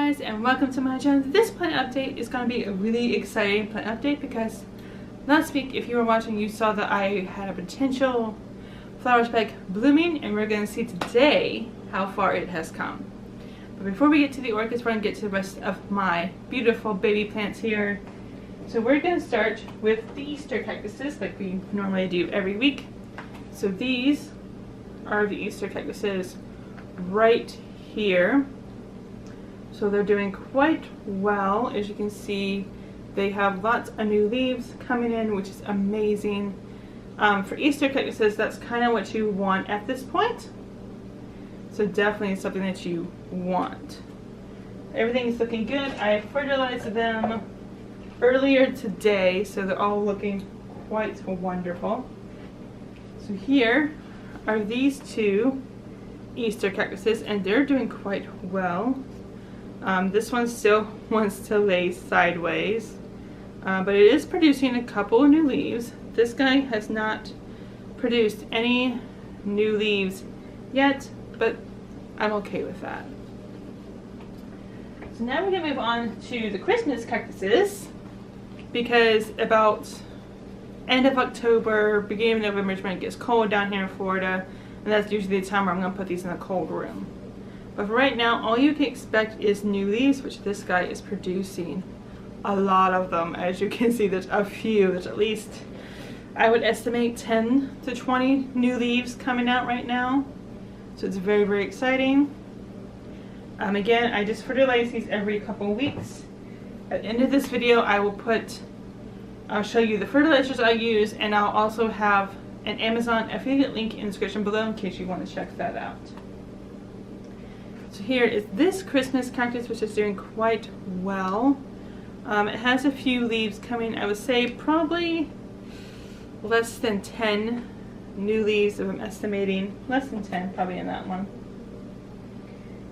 guys, and welcome to my channel. This plant update is going to be a really exciting plant update because last week, if you were watching, you saw that I had a potential flower spike blooming, and we're going to see today how far it has come. But before we get to the orchids, we're going to get to the rest of my beautiful baby plants here. So we're going to start with the Easter cactuses like we normally do every week. So these are the Easter cactuses right here. So they're doing quite well. As you can see, they have lots of new leaves coming in, which is amazing. For Easter cactuses, that's kind of what you want at this point. So definitely something that you want. Everything is looking good. I fertilized them earlier today, so they're all looking quite wonderful. So here are these two Easter cactuses, and they're doing quite well. This one still wants to lay sideways, but it is producing a couple of new leaves. This guy has not produced any new leaves yet, but I'm okay with that. So now we're going to move on to the Christmas cactuses, because about end of October, beginning of November is when it gets cold down here in Florida, and that's usually the time where I'm going to put these in a cold room. But for right now, all you can expect is new leaves, which this guy is producing a lot of them. As you can see, there's a few. There's at least, I would estimate, 10 to 20 new leaves coming out right now. So it's very, very exciting. Again, I just fertilize these every couple of weeks. At the end of this video, I'll show you the fertilizers I use, and I'll also have an Amazon affiliate link in the description below in case you want to check that out. So here is this Christmas cactus, which is doing quite well. It has a few leaves coming. I would say probably less than 10 new leaves, if I'm estimating. Less than 10 probably in that one.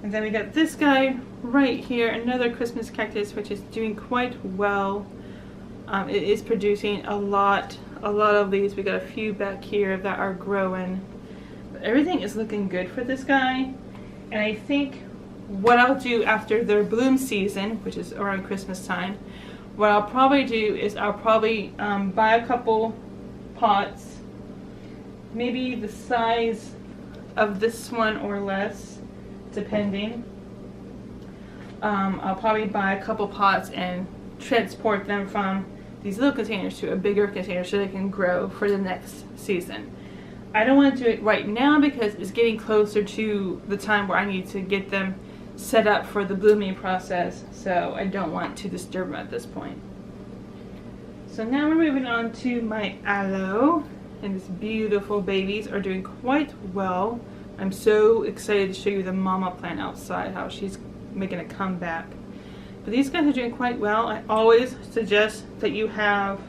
And then we got this guy right here, another Christmas cactus, which is doing quite well. It is producing a lot of leaves. We got a few back here that are growing. But everything is looking good for this guy. And I think what I'll do after their bloom season, which is around Christmas time, what I'll probably do is I'll probably buy a couple pots, maybe the size of this one or less, depending. I'll probably buy a couple pots and transport them from these little containers to a bigger container so they can grow for the next season. I don't want to do it right now because it's getting closer to the time where I need to get them set up for the blooming process, so I don't want to disturb them at this point. So now we're moving on to my aloe, and these beautiful babies are doing quite well. I'm so excited to show you the mama plant outside, how she's making a comeback. But these guys are doing quite well. I always suggest that you have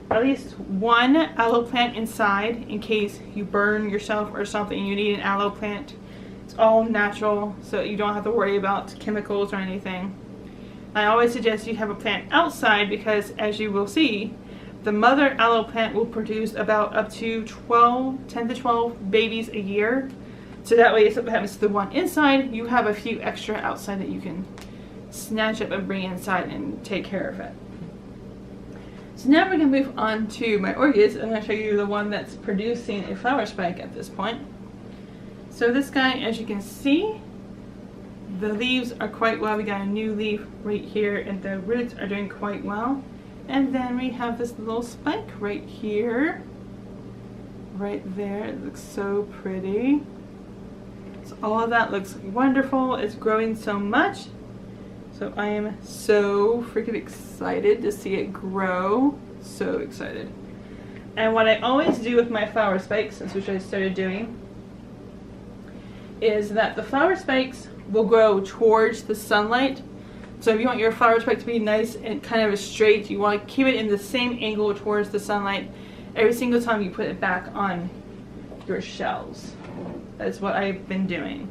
at least one aloe plant inside in case you burn yourself or something and you need an aloe plant. It's all natural, so you don't have to worry about chemicals or anything. I always suggest you have a plant outside because, as you will see, the mother aloe plant will produce about up to 10 to 12 babies a year. So that way, if something happens to the one inside, you have a few extra outside that you can snatch up and bring inside and take care of it. So now we're going to move on to my orchids. I'm going to show you the one that's producing a flower spike at this point. So this guy, as you can see, the leaves are quite well. We got a new leaf right here, and the roots are doing quite well. And then we have this little spike right here. Right there. It looks so pretty. So all of that looks wonderful. It's growing so much. So I am so freaking excited to see it grow. So excited. And what I always do with my flower spikes, which I started doing, is that the flower spikes will grow towards the sunlight. So if you want your flower spike to be nice and kind of straight, you want to keep it in the same angle towards the sunlight every single time you put it back on your shelves. That's what I've been doing.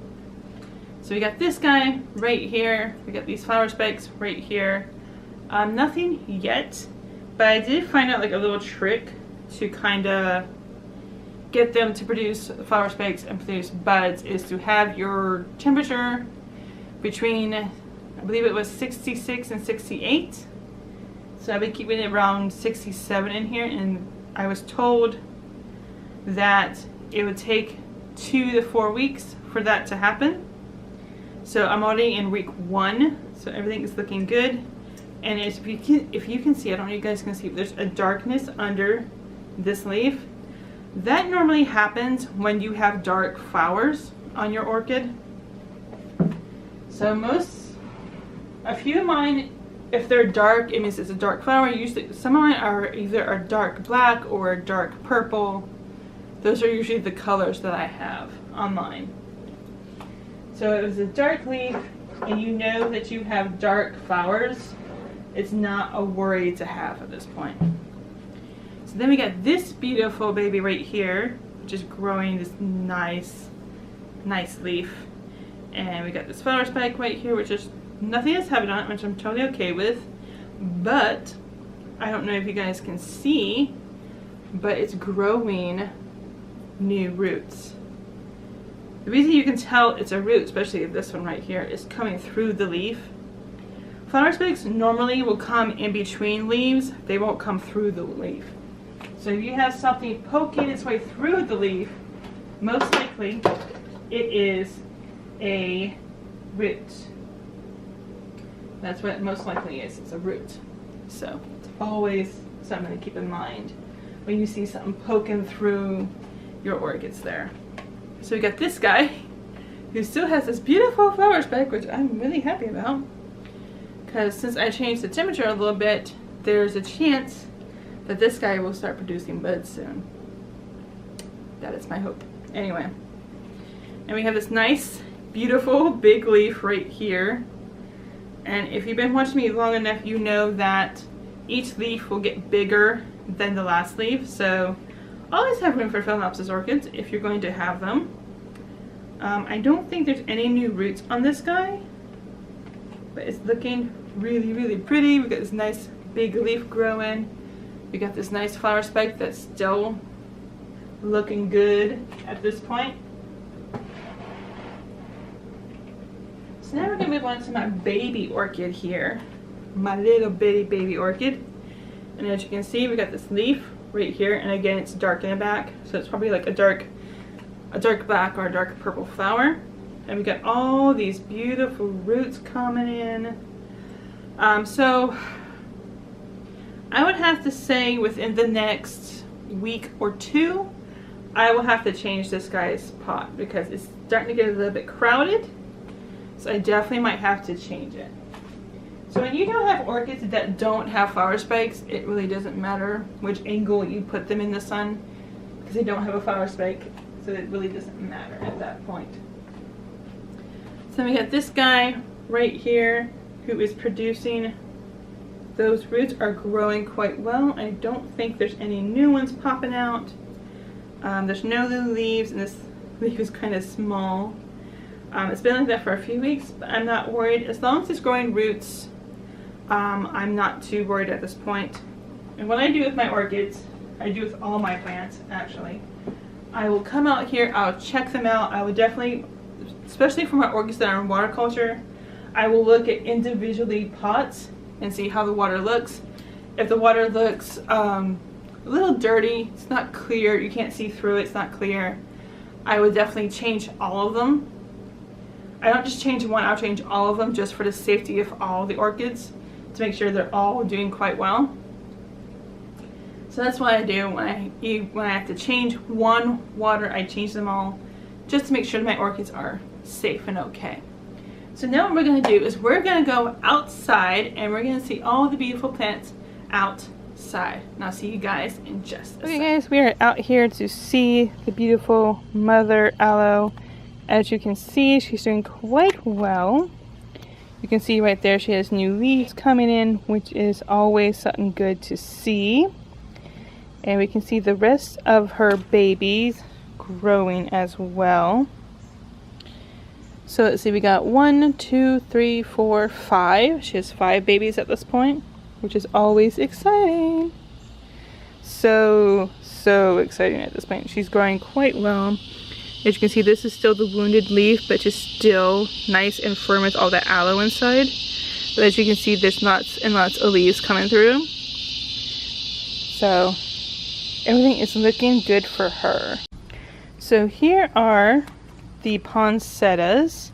So we got this guy right here. We got these flower spikes right here. Nothing yet, but I did find out like a little trick to kind of get them to produce flower spikes and produce buds is to have your temperature between I believe it was 66 and 68. So I've been keeping it around 67 in here, and I was told that it would take 2 to 4 weeks for that to happen. So I'm already in week 1, so everything is looking good. And if you can see, I don't know if you guys can see, but there's a darkness under this leaf. That normally happens when you have dark flowers on your orchid. So a few of mine, if they're dark, it means it's a dark flower. Usually, some of mine are either a dark black or a dark purple. Those are usually the colors that I have on mine. So it was a dark leaf, and you know that you have dark flowers. It's not a worry to have at this point. So then we got this beautiful baby right here, which is growing this nice leaf. And we got this flower spike right here, which is nothing is heavy on it, which I'm totally okay with. But I don't know if you guys can see, but it's growing new roots. The reason you can tell it's a root, especially this one right here, is coming through the leaf. Flower spikes normally will come in between leaves. They won't come through the leaf. So if you have something poking its way through the leaf, most likely it is a root. That's what it most likely is. It's a root. So it's always something to keep in mind when you see something poking through your orchids there. So we got this guy who still has this beautiful flower spike, which I'm really happy about, because since I changed the temperature a little bit, there's a chance that this guy will start producing buds soon. That is my hope. Anyway, and we have this nice beautiful big leaf right here, and if you've been watching me long enough, you know that each leaf will get bigger than the last leaf. So always have room for Phalaenopsis orchids if you're going to have them. I don't think there's any new roots on this guy, but it's looking really pretty. We got this nice big leaf growing. We got this nice flower spike that's still looking good at this point. So now we're going to move on to my baby orchid here. My little bitty baby orchid. And as you can see, we got this leaf right here, and again it's dark in the back, so it's probably like a dark black or a dark purple flower. And we got all these beautiful roots coming in. So I would have to say within the next week or 2, I will have to change this guy's pot because it's starting to get a little bit crowded. So I definitely might have to change it. So when you don't have orchids that don't have flower spikes, it really doesn't matter which angle you put them in the sun because they don't have a flower spike. So it really doesn't matter at that point. So we got this guy right here who is producing. Those roots are growing quite well. I don't think there's any new ones popping out. There's no little leaves, and this leaf is kind of small. It's been like that for a few weeks, but I'm not worried. As long as it's growing roots, I'm not too worried at this point. And what I do with my orchids, I do with all my plants actually, I will come out here, I'll check them out. I would definitely, especially for my orchids that are in water culture, I will look at individually pots and see how the water looks. If the water looks a little dirty, it's not clear, you can't see through it, it's not clear, I would definitely change all of them. I don't just change one, I'll change all of them just for the safety of all the orchids to make sure they're all doing quite well. So that's what I do when I have to change one water, I change them all just to make sure my orchids are safe and okay. So now what we're going to do is we're going to go outside and we're going to see all the beautiful plants outside. And I'll see you guys in just a second. Okay guys, we are out here to see the beautiful mother aloe. As you can see, she's doing quite well. You can see right there she has new leaves coming in, which is always something good to see. And we can see the rest of her babies growing as well. So let's see, we got 1, 2, 3, 4, 5. She has 5 babies at this point, which is always exciting. So exciting at this point. She's growing quite well. As you can see, this is still the wounded leaf, but just still nice and firm with all the aloe inside. But as you can see, there's lots and lots of leaves coming through. So everything is looking good for her. So here are the poinsettias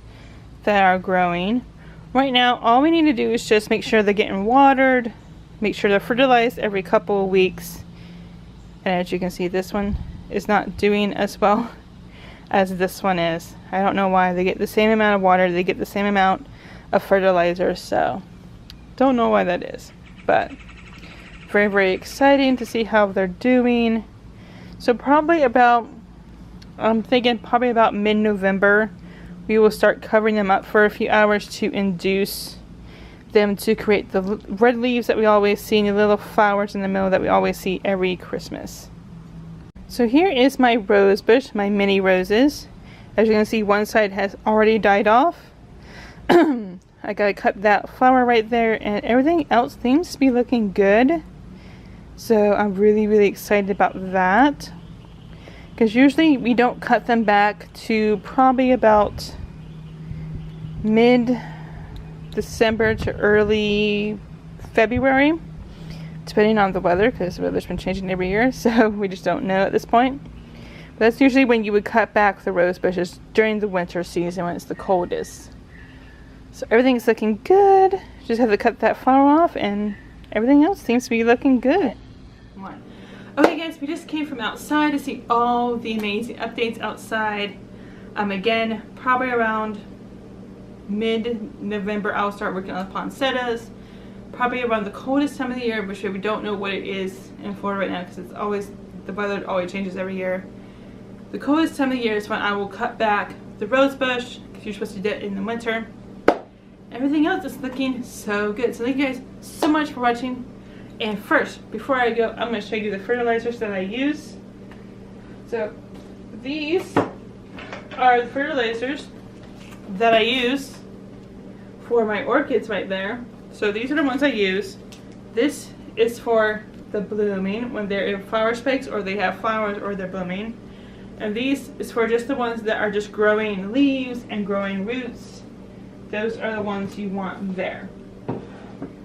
that are growing. Right now, all we need to do is just make sure they're getting watered, make sure they're fertilized every couple of weeks. And as you can see, this one is not doing as well as this one is. I don't know why. They get the same amount of water, they get the same amount of fertilizer, so don't know why that is. But very, very exciting to see how they're doing. So probably about, I'm thinking probably about mid-November, we will start covering them up for a few hours to induce them to create the red leaves that we always see and the little flowers in the middle that we always see every Christmas. So here is my rose bush, my mini roses. As you can see, one side has already died off. I gotta cut that flower right there, and everything else seems to be looking good. So I'm really, really excited about that. Because usually we don't cut them back to probably about mid-December to early February, depending on the weather, because the weather's been changing every year, so we just don't know at this point. But that's usually when you would cut back the rose bushes, during the winter season when it's the coldest. So everything's looking good. Just have to cut that flower off, and everything else seems to be looking good. Okay guys, we just came from outside to see all the amazing updates outside. Again, probably around mid-November I'll start working on the poinsettias. Probably around the coldest time of the year, which we don't know what it is in Florida right now because it's always, the weather always changes every year. The coldest time of the year is when I will cut back the rose bush, because you're supposed to do it in the winter. Everything else is looking so good. So thank you guys so much for watching. And first, before I go, I'm going to show you the fertilizers that I use. So these are the fertilizers that I use for my orchids right there. So these are the ones I use. This is for the blooming, when they're in flower spikes or they have flowers or they're blooming. And these is for just the ones that are just growing leaves and growing roots. Those are the ones you want there.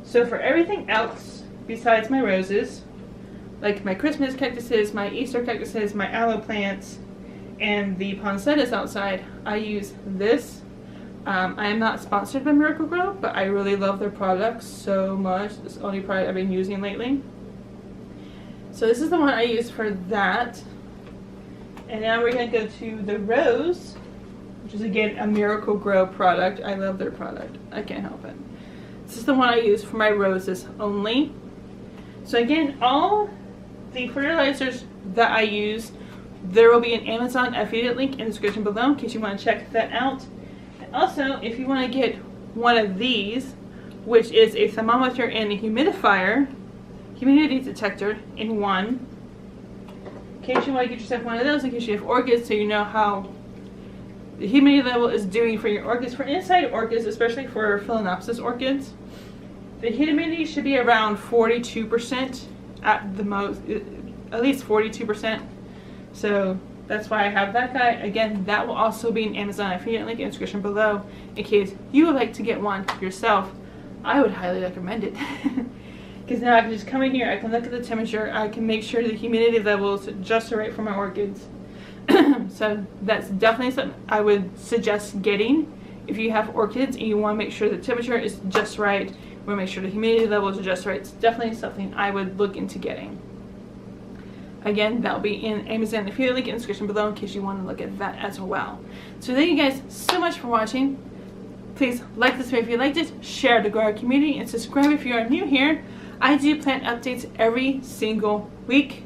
So for everything else, besides my roses, like my Christmas cactuses, my Easter cactuses, my aloe plants, and the poinsettias outside, I use this. I am not sponsored by Miracle Grow, but I really love their products so much. It's the only product I've been using lately. So this is the one I use for that. And now we're going to go to the rose, which is again a Miracle Grow product. I love their product. I can't help it. This is the one I use for my roses only. So again, all the fertilizers that I use, there will be an Amazon affiliate link in the description below in case you want to check that out. And also, if you want to get one of these, which is a thermometer and a humidifier, humidity detector in one, in case you want to get yourself one of those, in case you have orchids, so you know how the humidity level is doing for your orchids. For inside orchids, especially for Phalaenopsis orchids, the humidity should be around 42% at the most, at least 42%. So that's why I have that guy. Again, that will also be an Amazon affiliate link in the description below in case you would like to get one yourself. I would highly recommend it. Because now I can just come in here, I can look at the temperature, I can make sure the humidity level is just right for my orchids. So that's definitely something I would suggest getting if you have orchids and you want to make sure the temperature is just right. You want to make sure the humidity level is just right. It's definitely something I would look into getting. Again, that'll be in Amazon affiliate link in the description below in case you want to look at that as well. So thank you guys so much for watching. Please like this video if you liked it, share it to grow our community, and subscribe if you are new here. I do plant updates every single week.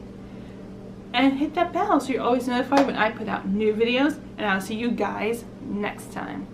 And hit that bell so you're always notified when I put out new videos. And I'll see you guys next time.